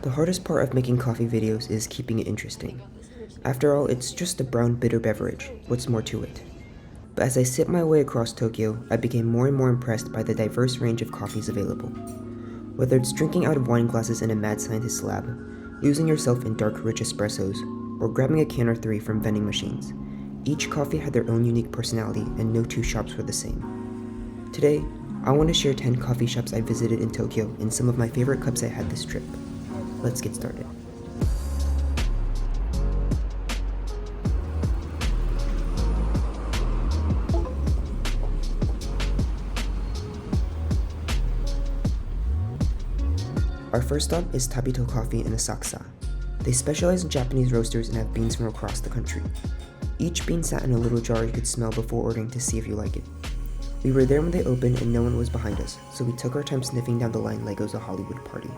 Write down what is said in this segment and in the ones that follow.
The hardest part of making coffee videos is keeping it interesting. After all, it's just a brown bitter beverage. What's more to it? But as I sipped my way across Tokyo, I became more and more impressed by the diverse range of coffees available. Whether it's drinking out of wine glasses in a mad scientist lab, losing yourself in dark rich espressos, or grabbing a can or three from vending machines, each coffee had their own unique personality and no two shops were the same. Today, I want to share 10 coffee shops I visited in Tokyo and some of my favorite cups I had this trip. Let's get started. Our first stop is Tabito Coffee in Asakusa. They specialize in Japanese roasters and have beans from across the country. Each bean sat in a little jar you could smell before ordering to see if you like it. We were there when they opened and no one was behind us, so we took our time sniffing down the line like it was a Hollywood party.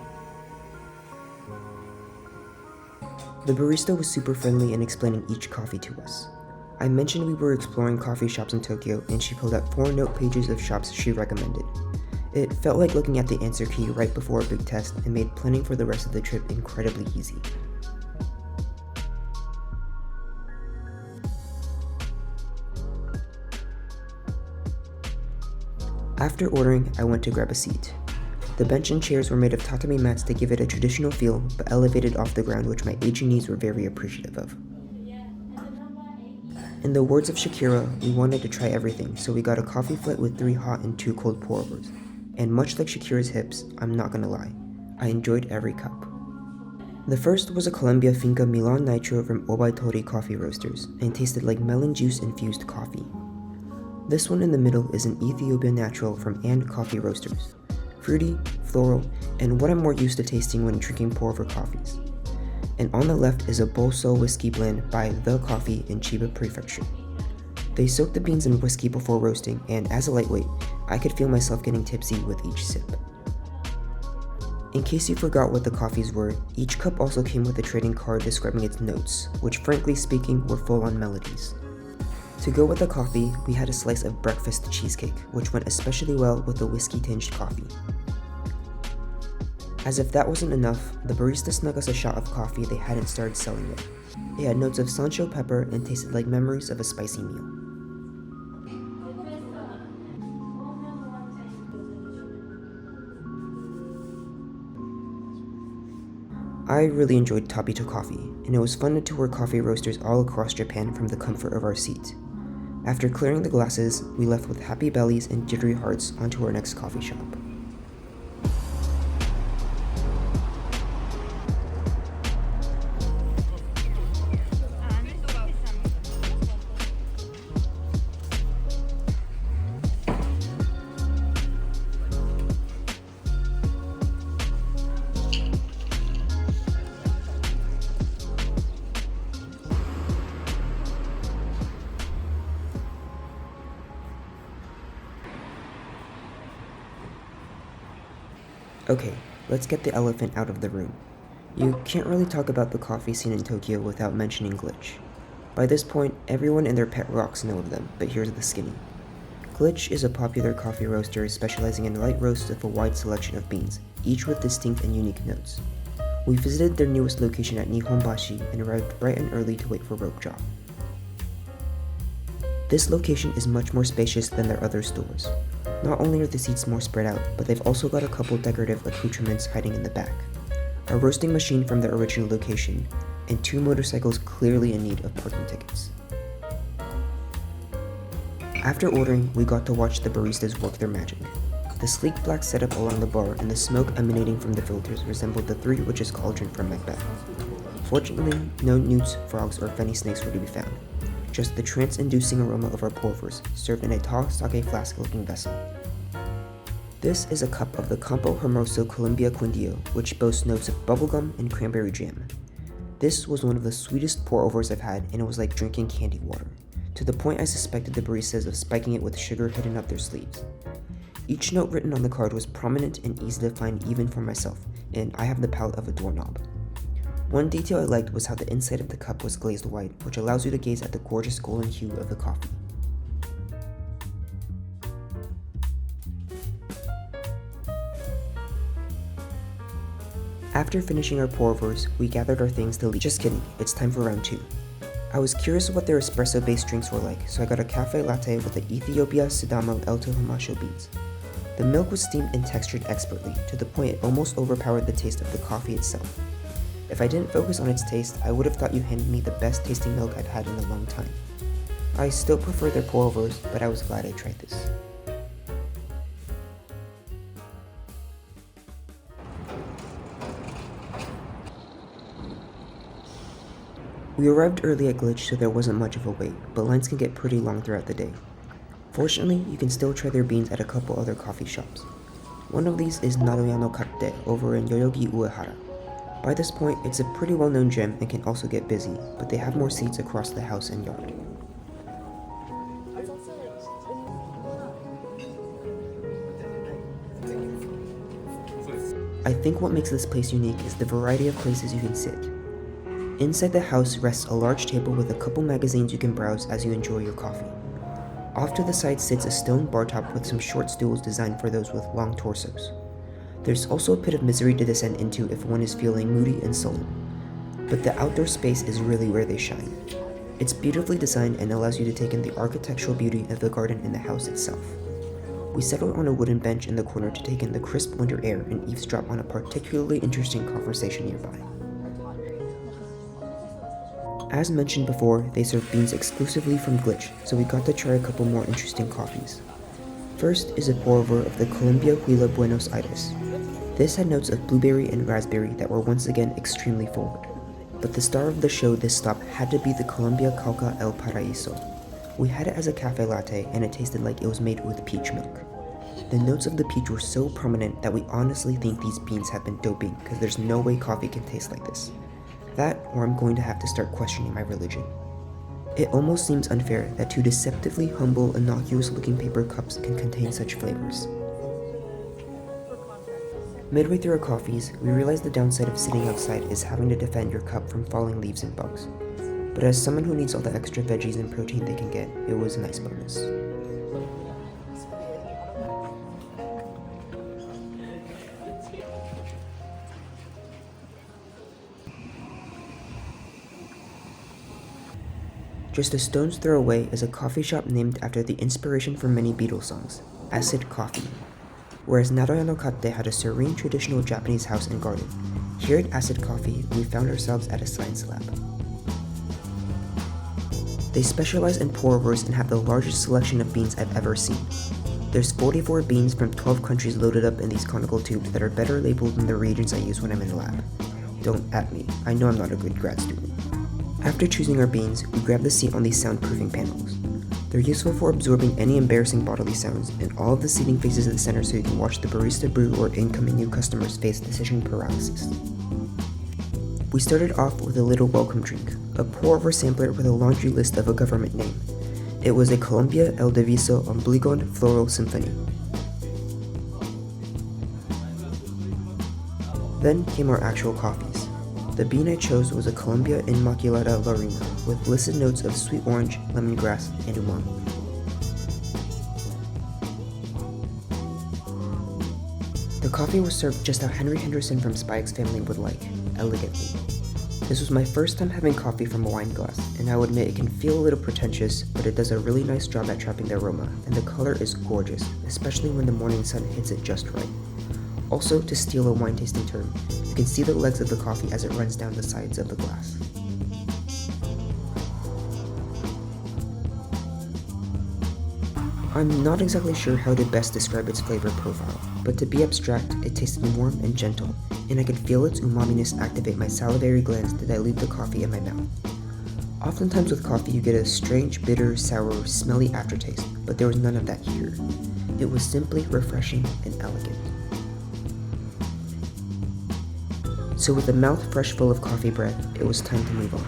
The barista was super friendly in explaining each coffee to us. I mentioned we were exploring coffee shops in Tokyo and she pulled out 4 note pages of shops she recommended. It felt like looking at the answer key right before a big test and made planning for the rest of the trip incredibly easy. After ordering, I went to grab a seat. The bench and chairs were made of tatami mats to give it a traditional feel, but elevated off the ground, which my aging knees were very appreciative of. In the words of Shakira, we wanted to try everything, so we got a coffee flight with 3 hot and 2 cold pourovers. And much like Shakira's hips, I'm not gonna lie, I enjoyed every cup. The first was a Colombia Finca Milan Nitro from Untitled Coffee Roasters, and tasted like melon juice infused coffee. This one in the middle is an Ethiopia Natural from And Coffee Roasters. Fruity, floral, and what I'm more used to tasting when drinking pour-over coffees. And on the left is a Bolso whiskey blend by The Coffee in Chiba Prefecture. They soak the beans in whiskey before roasting, and as a lightweight, I could feel myself getting tipsy with each sip. In case you forgot what the coffees were, each cup also came with a trading card describing its notes, which frankly speaking were full-on melodies. To go with the coffee, we had a slice of breakfast cheesecake, which went especially well with the whiskey-tinged coffee. As if that wasn't enough, the barista snuck us a shot of coffee they hadn't started selling yet. It had notes of Sancho pepper and tasted like memories of a spicy meal. I really enjoyed Tabito Coffee, and it was fun to tour coffee roasters all across Japan from the comfort of our seat. After clearing the glasses, we left with happy bellies and jittery hearts onto our next coffee shop. Okay, let's get the elephant out of the room. You can't really talk about the coffee scene in Tokyo without mentioning Glitch. By this point, everyone and their pet rocks know of them, but here's the skinny. Glitch is a popular coffee roaster specializing in light roasts of a wide selection of beans, each with distinct and unique notes. We visited their newest location at Nihonbashi and arrived bright and early to wait for rope drop. This location is much more spacious than their other stores. Not only are the seats more spread out, but they've also got a couple decorative accoutrements hiding in the back. A roasting machine from their original location, and 2 motorcycles clearly in need of parking tickets. After ordering, we got to watch the baristas work their magic. The sleek black setup along the bar and the smoke emanating from the filters resembled the 3 Witches Cauldron from Macbeth. Fortunately, no newts, frogs, or fenny snakes were to be found. Just the trance-inducing aroma of our pourovers, served in a tall sake flask-looking vessel. This is a cup of the Campo Hermoso Colombia Quindio, which boasts notes of bubblegum and cranberry jam. This was one of the sweetest pour-overs I've had, and it was like drinking candy water, to the point I suspected the baristas of spiking it with sugar hidden up their sleeves. Each note written on the card was prominent and easy to find even for myself, and I have the palate of a doorknob. One detail I liked was how the inside of the cup was glazed white, which allows you to gaze at the gorgeous golden hue of the coffee. After finishing our pourovers, we gathered our things to leave. Just kidding, it's time for round 2. I was curious what their espresso-based drinks were like, so I got a cafe latte with the Ethiopia Sidamo El Tohumasho beans. The milk was steamed and textured expertly, to the point it almost overpowered the taste of the coffee itself. If I didn't focus on its taste, I would have thought you handed me the best tasting milk I've had in a long time. I still prefer their pourovers, but I was glad I tried this. We arrived early at Glitch, so there wasn't much of a wait, but lines can get pretty long throughout the day. Fortunately, you can still try their beans at a couple other coffee shops. One of these is Nadoya no Katte over in Yoyogi Uehara. By this point, it's a pretty well-known gym and can also get busy, but they have more seats across the house and yard. I think what makes this place unique is the variety of places you can sit. Inside the house rests a large table with a couple magazines you can browse as you enjoy your coffee. Off to the side sits a stone bar top with some short stools designed for those with long torsos. There's also a pit of misery to descend into if one is feeling moody and sullen. But the outdoor space is really where they shine. It's beautifully designed and allows you to take in the architectural beauty of the garden and the house itself. We settled on a wooden bench in the corner to take in the crisp winter air and eavesdrop on a particularly interesting conversation nearby. As mentioned before, they serve beans exclusively from Glitch, so we got to try a couple more interesting coffees. First is a pour-over of the Colombia Huila Buenos Aires. This had notes of blueberry and raspberry that were once again extremely forward. But the star of the show this stop had to be the Colombia Cauca El Paraíso. We had it as a cafe latte and it tasted like it was made with peach milk. The notes of the peach were so prominent that we honestly think these beans have been doping because there's no way coffee can taste like this. That, or I'm going to have to start questioning my religion. It almost seems unfair that two deceptively humble, innocuous-looking paper cups can contain such flavors. Midway through our coffees, we realized the downside of sitting outside is having to defend your cup from falling leaves and bugs. But as someone who needs all the extra veggies and protein they can get, it was a nice bonus. Just a stone's throw away is a coffee shop named after the inspiration for many Beatles songs, Acid Coffee. Whereas Nadoya no Katte had a serene traditional Japanese house and garden, here at Acid Coffee we found ourselves at a science lab. They specialize in pour-overs and have the largest selection of beans I've ever seen. There's 44 beans from 12 countries loaded up in these conical tubes that are better labeled than the reagents I use when I'm in the lab. Don't at me, I know I'm not a good grad student. After choosing our beans, we grab the seat on these soundproofing panels. They're useful for absorbing any embarrassing bodily sounds, and all of the seating faces the center so you can watch the barista brew or incoming new customers face decision paralysis. We started off with a little welcome drink, a pour-over sampler with a laundry list of a government name. It was a Colombia El Diviso Ombligon Floral Symphony. Then came our actual coffees. The bean I chose was a Colombia Inmaculada Larima with listed notes of sweet orange, lemongrass, and umami. The coffee was served just how Henry Henderson from Spy X Family would like, elegantly. This was my first time having coffee from a wine glass, and I will admit it can feel a little pretentious, but it does a really nice job at trapping the aroma, and the color is gorgeous, especially when the morning sun hits it just right. Also, to steal a wine tasting term, you can see the legs of the coffee as it runs down the sides of the glass. I'm not exactly sure how to best describe its flavor profile, but to be abstract, it tasted warm and gentle, and I could feel its umaminess activate my salivary glands to dilute the coffee in my mouth. Oftentimes with coffee you get a strange, bitter, sour, smelly aftertaste, but there was none of that here. It was simply refreshing and elegant. So with a mouth fresh full of coffee breath, it was time to move on.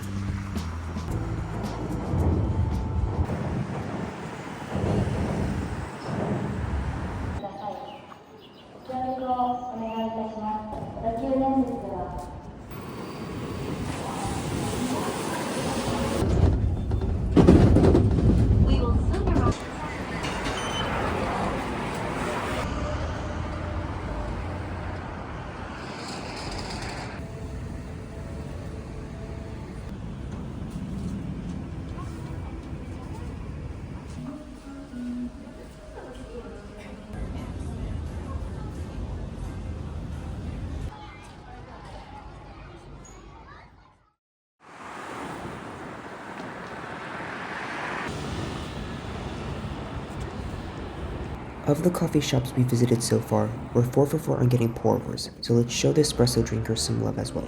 Of the coffee shops we visited so far, we're 4 for 4 on getting pourovers, so let's show the espresso drinkers some love as well.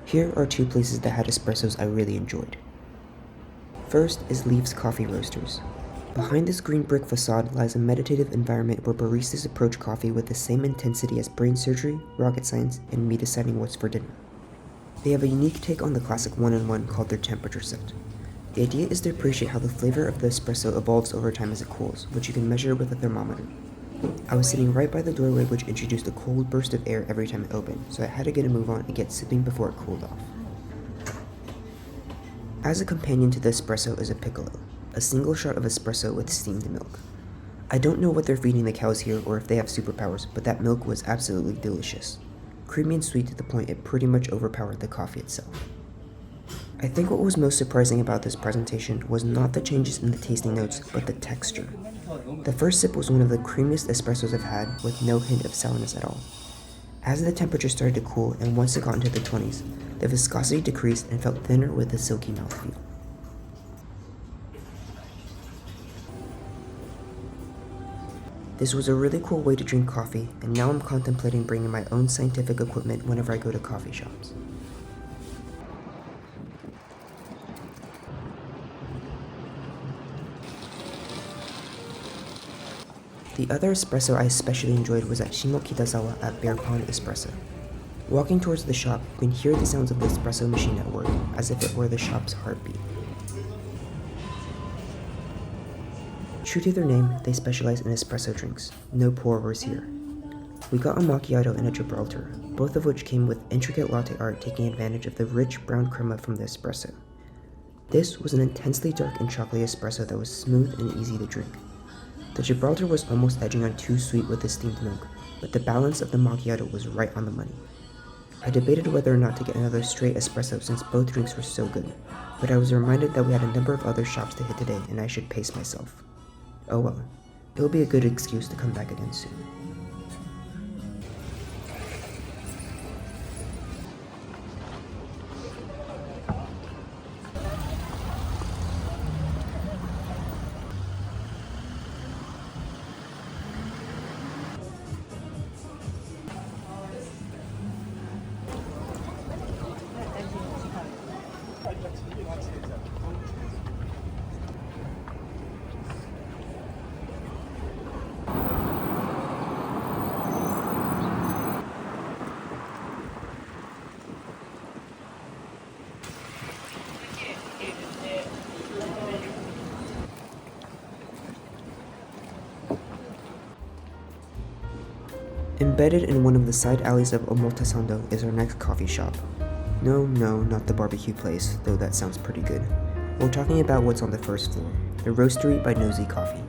Here are 2 places that had espressos I really enjoyed. First is Leaves Coffee Roasters. Behind this green brick facade lies a meditative environment where baristas approach coffee with the same intensity as brain surgery, rocket science, and me deciding what's for dinner. They have a unique take on the classic one-on-one called their temperature set. The idea is to appreciate how the flavor of the espresso evolves over time as it cools, which you can measure with a thermometer. I was sitting right by the doorway, which introduced a cold burst of air every time it opened, so I had to get a move on and get sipping before it cooled off. As a companion to the espresso is a piccolo, a single shot of espresso with steamed milk. I don't know what they're feeding the cows here or if they have superpowers, but that milk was absolutely delicious. Creamy and sweet to the point it pretty much overpowered the coffee itself. I think what was most surprising about this presentation was not the changes in the tasting notes, but the texture. The first sip was one of the creamiest espressos I've had, with no hint of sourness at all. As the temperature started to cool and once it got into the 20s, the viscosity decreased and felt thinner with a silky mouthfeel. This was a really cool way to drink coffee, and now I'm contemplating bringing my own scientific equipment whenever I go to coffee shops. The other espresso I especially enjoyed was at Shimokitazawa at Bear Pond Espresso. Walking towards the shop, you can hear the sounds of the espresso machine at work, as if it were the shop's heartbeat. True to their name, they specialize in espresso drinks, no pourovers here. We got a macchiato and a Gibraltar, both of which came with intricate latte art taking advantage of the rich brown crema from the espresso. This was an intensely dark and chocolatey espresso that was smooth and easy to drink. The Gibraltar was almost edging on too sweet with the steamed milk, but the balance of the macchiato was right on the money. I debated whether or not to get another straight espresso since both drinks were so good, but I was reminded that we had a number of other shops to hit today and I should pace myself. Oh well, it'll be a good excuse to come back again soon. Embedded in one of the side alleys of Omotesando is our next coffee shop. No, not the barbecue place, though that sounds pretty good. We're talking about what's on the first floor, the Roastery by NOZY Coffee.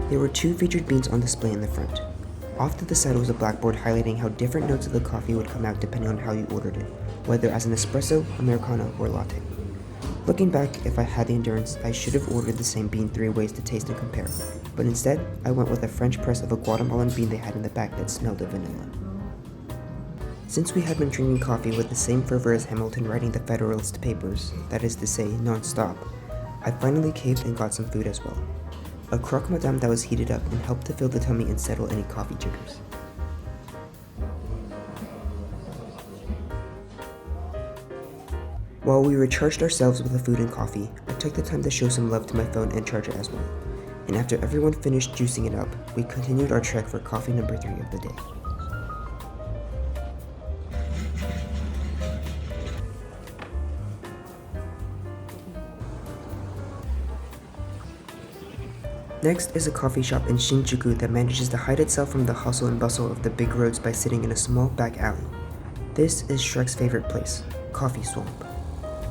There were 2 featured beans on display in the front. Off to the side was a blackboard highlighting how different notes of the coffee would come out depending on how you ordered it, whether as an espresso, americano, or latte. Looking back, if I had the endurance, I should have ordered the same bean 3 ways to taste and compare, but instead, I went with a French press of a Guatemalan bean they had in the back that smelled of vanilla. Since we had been drinking coffee with the same fervor as Hamilton writing the Federalist Papers, that is to say, non-stop, I finally caved and got some food as well. A croque madame that was heated up and helped to fill the tummy and settle any coffee jitters. While we recharged ourselves with the food and coffee, I took the time to show some love to my phone and charger as well. And after everyone finished juicing it up, we continued our trek for coffee number 3 of the day. Next is a coffee shop in Shinjuku that manages to hide itself from the hustle and bustle of the big roads by sitting in a small back alley. This is Shrek's favorite place, Coffee Swamp.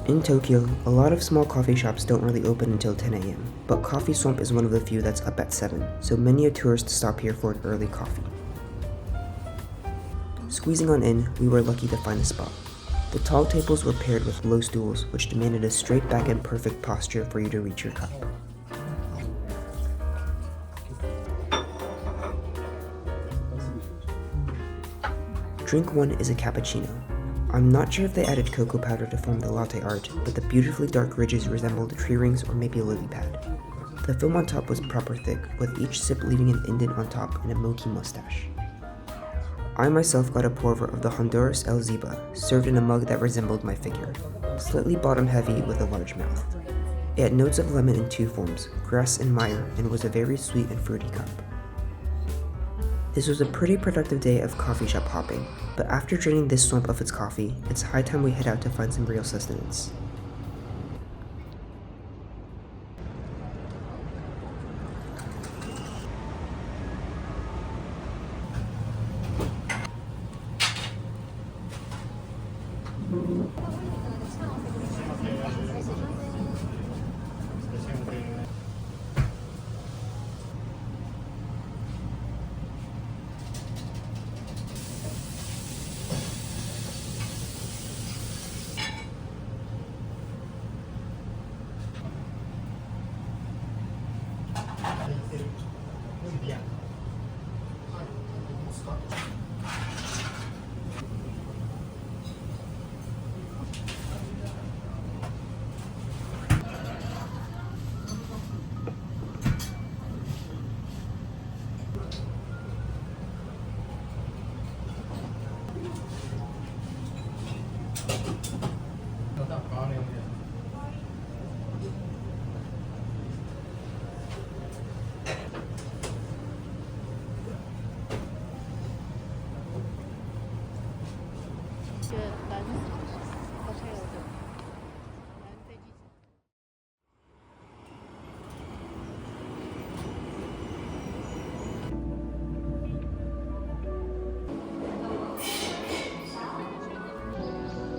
In Tokyo, a lot of small coffee shops don't really open until 10 AM, but Coffee Swamp is one of the few that's up at 7, so many a tourist stop here for an early coffee. Squeezing on in, we were lucky to find a spot. The tall tables were paired with low stools, which demanded a straight back and perfect posture for you to reach your cup. Drink 1 is a cappuccino. I'm not sure if they added cocoa powder to form the latte art, but the beautifully dark ridges resembled tree rings or maybe a lily pad. The film on top was proper thick, with each sip leaving an indent on top and a milky mustache. I myself got a pour-over of the Honduras El Ziba, served in a mug that resembled my figure, slightly bottom heavy with a large mouth. It had notes of lemon in 2 forms, grass and mire, and was a very sweet and fruity cup. This was a pretty productive day of coffee shop hopping, but after draining this swamp of its coffee, it's high time we head out to find some real sustenance.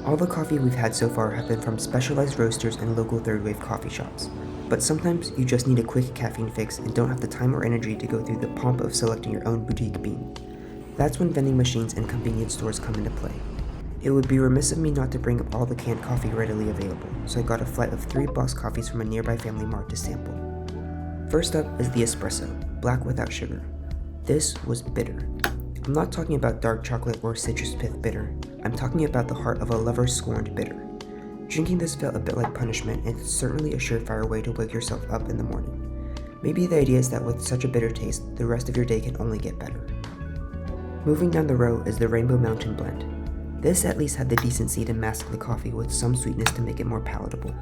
All the coffee we've had so far have been from specialized roasters and local third-wave coffee shops, but sometimes you just need a quick caffeine fix and don't have the time or energy to go through the pomp of selecting your own boutique bean. That's when vending machines and convenience stores come into play. It would be remiss of me not to bring up all the canned coffee readily available, so I got a flight of 3 box coffees from a nearby family mart to sample. First up is the Espresso, black without sugar. This was bitter. I'm not talking about dark chocolate or citrus pith bitter. I'm talking about the heart of a lover's scorned bitter. Drinking this felt a bit like punishment, and it's certainly a surefire way to wake yourself up in the morning. Maybe the idea is that with such a bitter taste, the rest of your day can only get better. Moving down the row is the Rainbow Mountain Blend. This at least had the decency to mask the coffee with some sweetness to make it more palatable,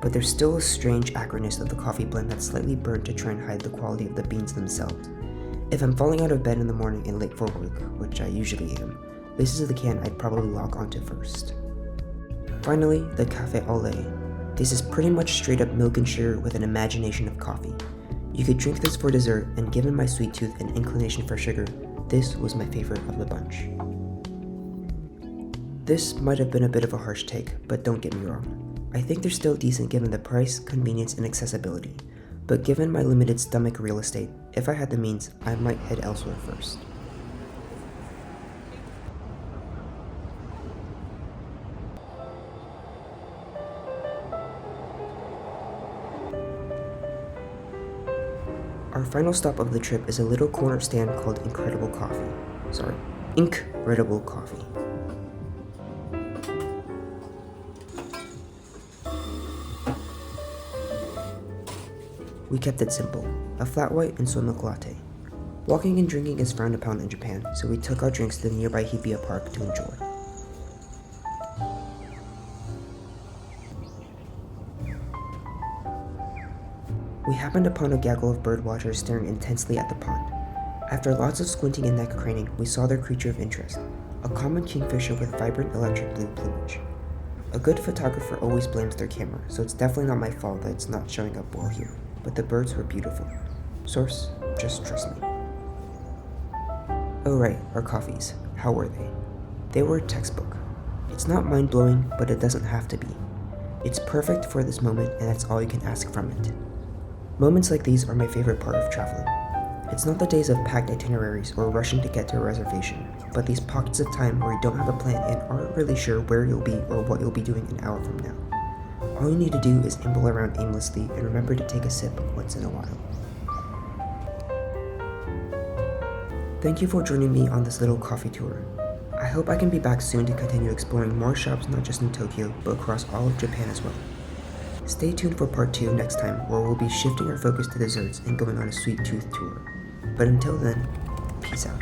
but there's still a strange acridness of the coffee blend that's slightly burnt to try and hide the quality of the beans themselves. If I'm falling out of bed in the morning and late for work, which I usually am, this is the can I'd probably log onto first. Finally, the Café au lait. This is pretty much straight up milk and sugar with an imagination of coffee. You could drink this for dessert, and given my sweet tooth and inclination for sugar, this was my favorite of the bunch. This might have been a bit of a harsh take, but don't get me wrong. I think they're still decent given the price, convenience, and accessibility. But given my limited stomach real estate, if I had the means, I might head elsewhere first. Our final stop of the trip is a little corner stand called Incredible Coffee. We kept it simple, a flat white and soy milk latte. Walking and drinking is frowned upon in Japan, so we took our drinks to the nearby Hibiya Park to enjoy. We happened upon a gaggle of birdwatchers staring intensely at the pond. After lots of squinting and neck craning, we saw their creature of interest, a common kingfisher with vibrant electric blue plumage. A good photographer always blames their camera, so it's definitely not my fault that it's not showing up well here, but the birds were beautiful. Source, just trust me. Oh right, our coffees. How were they? They were a textbook. It's not mind-blowing, but it doesn't have to be. It's perfect for this moment, and that's all you can ask from it. Moments like these are my favorite part of traveling. It's not the days of packed itineraries or rushing to get to a reservation, but these pockets of time where you don't have a plan and aren't really sure where you'll be or what you'll be doing an hour from now. All you need to do is amble around aimlessly and remember to take a sip once in a while. Thank you for joining me on this little coffee tour. I hope I can be back soon to continue exploring more shops not just in Tokyo, but across all of Japan as well. Stay tuned for part 2 next time, where we'll be shifting our focus to desserts and going on a sweet tooth tour. But until then, peace out.